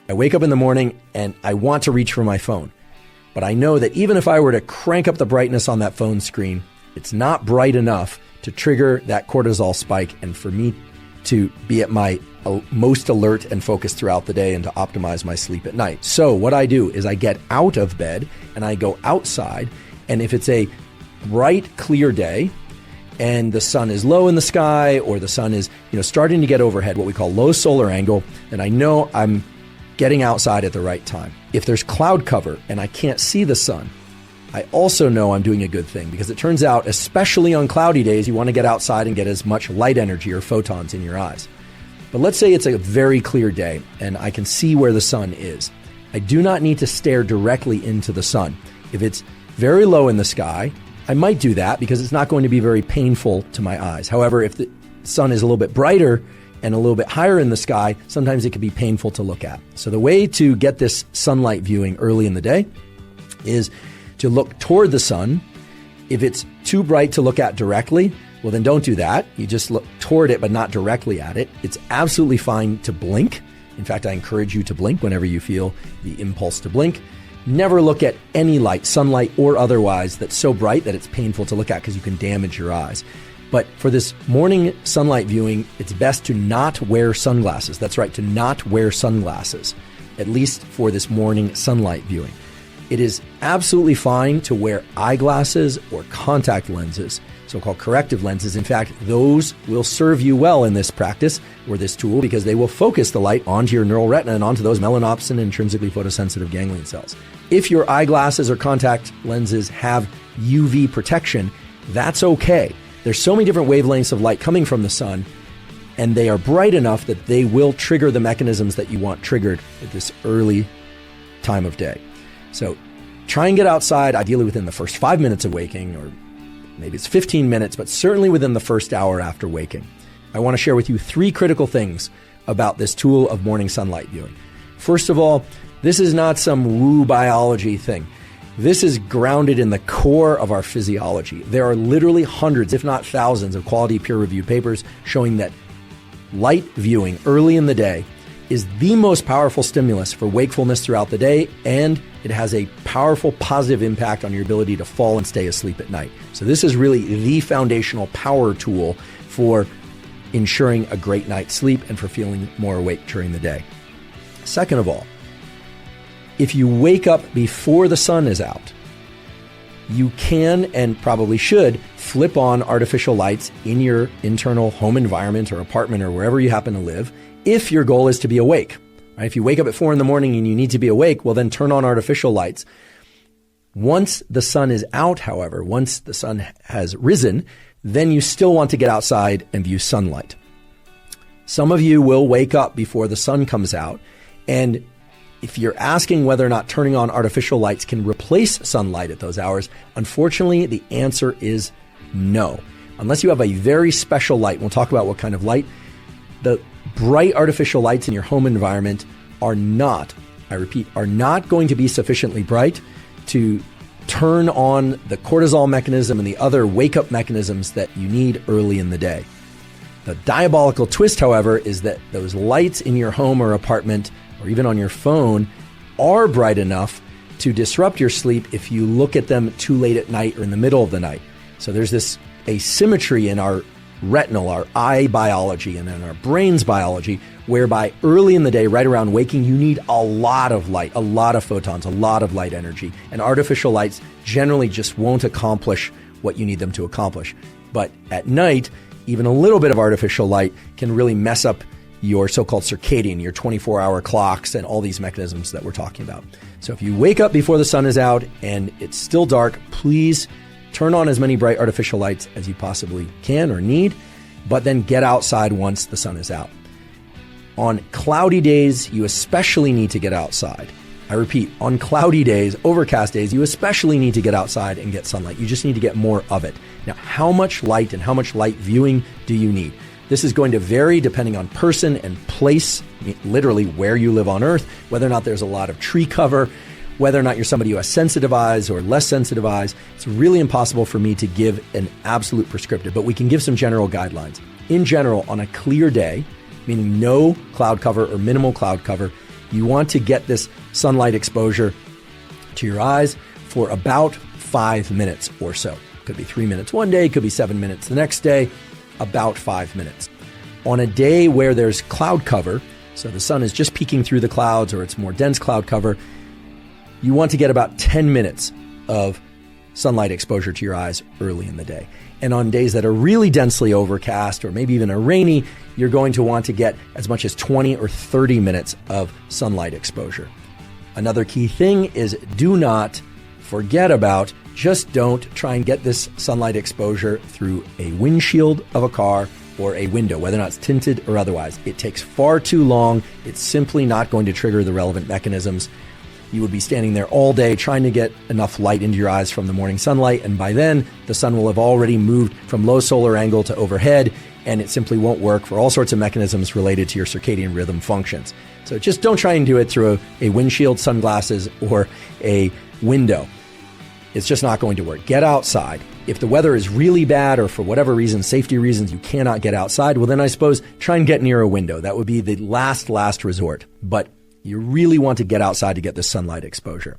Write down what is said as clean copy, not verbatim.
I wake up in the morning and I want to reach for my phone. But I know that even if I were to crank up the brightness on that phone screen, it's not bright enough to trigger that cortisol spike and for me to be at my most alert and focused throughout the day and to optimize my sleep at night. So what I do is I get out of bed and I go outside. And if it's a bright, clear day and the sun is low in the sky or the sun is, starting to get overhead, what we call low solar angle, then I know I'm getting outside at the right time. If there's cloud cover and I can't see the sun, I also know I'm doing a good thing because it turns out, especially on cloudy days, you want to get outside and get as much light energy or photons in your eyes. But let's say it's a very clear day and I can see where the sun is. I do not need to stare directly into the sun. If it's very low in the sky, I might do that because it's not going to be very painful to my eyes. However, if the sun is a little bit brighter and a little bit higher in the sky, sometimes it can be painful to look at. So the way to get this sunlight viewing early in the day is to look toward the sun. If it's too bright to look at directly, well, then don't do that. You just look toward it, but not directly at it. It's absolutely fine to blink. In fact, I encourage you to blink whenever you feel the impulse to blink. Never look at any light, sunlight or otherwise, that's so bright that it's painful to look at because you can damage your eyes. But for this morning sunlight viewing, it's best to not wear sunglasses. That's right, to not wear sunglasses, at least for this morning sunlight viewing. It is absolutely fine to wear eyeglasses or contact lenses, so-called corrective lenses. In fact, those will serve you well in this practice or this tool because they will focus the light onto your neural retina and onto those melanopsin intrinsically photosensitive ganglion cells. If your eyeglasses or contact lenses have UV protection, that's okay. There's so many different wavelengths of light coming from the sun, and they are bright enough that they will trigger the mechanisms that you want triggered at this early time of day. So try and get outside, ideally within the first 5 minutes of waking, or maybe it's 15 minutes, but certainly within the first hour after waking. I want to share with you 3 critical things about this tool of morning sunlight viewing. First of all, this is not some woo biology thing. This is grounded in the core of our physiology. There are literally hundreds, if not thousands, of quality peer-reviewed papers showing that light viewing early in the day is the most powerful stimulus for wakefulness throughout the day, and it has a powerful positive impact on your ability to fall and stay asleep at night. So this is really the foundational power tool for ensuring a great night's sleep and for feeling more awake during the day. Second of all, if you wake up before the sun is out, you can and probably should flip on artificial lights in your internal home environment or apartment or wherever you happen to live if your goal is to be awake. Right? If you wake up at 4 a.m. and you need to be awake, well, then turn on artificial lights. Once the sun is out, however, once the sun has risen, then you still want to get outside and view sunlight. Some of you will wake up before the sun comes out, and if you're asking whether or not turning on artificial lights can replace sunlight at those hours, unfortunately, the answer is no. Unless you have a very special light, we'll talk about what kind of light. The bright artificial lights in your home environment are not, I repeat, are not going to be sufficiently bright to turn on the cortisol mechanism and the other wake-up mechanisms that you need early in the day. The diabolical twist, however, is that those lights in your home or apartment or even on your phone are bright enough to disrupt your sleep if you look at them too late at night or in the middle of the night. So there's this asymmetry in our retinal, our eye biology, and in our brain's biology, whereby early in the day, right around waking, you need a lot of light, a lot of photons, a lot of light energy. And artificial lights generally just won't accomplish what you need them to accomplish. But at night, even a little bit of artificial light can really mess up your so-called circadian, your 24-hour clocks, and all these mechanisms that we're talking about. So if you wake up before the sun is out and it's still dark, please turn on as many bright artificial lights as you possibly can or need, but then get outside once the sun is out. On cloudy days, you especially need to get outside. I repeat, on cloudy days, overcast days, you especially need to get outside and get sunlight. You just need to get more of it. Now, how much light and how much light viewing do you need? This is going to vary depending on person and place, literally where you live on Earth, whether or not there's a lot of tree cover, whether or not you're somebody who has sensitive eyes or less sensitive eyes. It's really impossible for me to give an absolute prescriptive, but we can give some general guidelines. In general, on a clear day, meaning no cloud cover or minimal cloud cover, You want to get this sunlight exposure to your eyes for about 5 minutes or so. Could be 3 minutes one day, could be 7 minutes the next day, about 5 minutes. On a day where there's cloud cover, so the sun is just peeking through the clouds or it's more dense cloud cover, you want to get about 10 minutes of sunlight exposure to your eyes early in the day. And on days that are really densely overcast or maybe even a rainy, you're going to want to get as much as 20 or 30 minutes of sunlight exposure. Another key thing is do not forget about, just don't try and get this sunlight exposure through a windshield of a car or a window, whether or not it's tinted or otherwise. It takes far too long. It's simply not going to trigger the relevant mechanisms. You would be standing there all day trying to get enough light into your eyes from the morning sunlight, and by then, the sun will have already moved from low solar angle to overhead, and it simply won't work for all sorts of mechanisms related to your circadian rhythm functions. So just don't try and do it through a windshield, sunglasses, or a window. It's just not going to work. Get outside. If the weather is really bad or for whatever reason, safety reasons, you cannot get outside, well then I suppose try and get near a window. That would be the last resort. But you really want to get outside to get the sunlight exposure.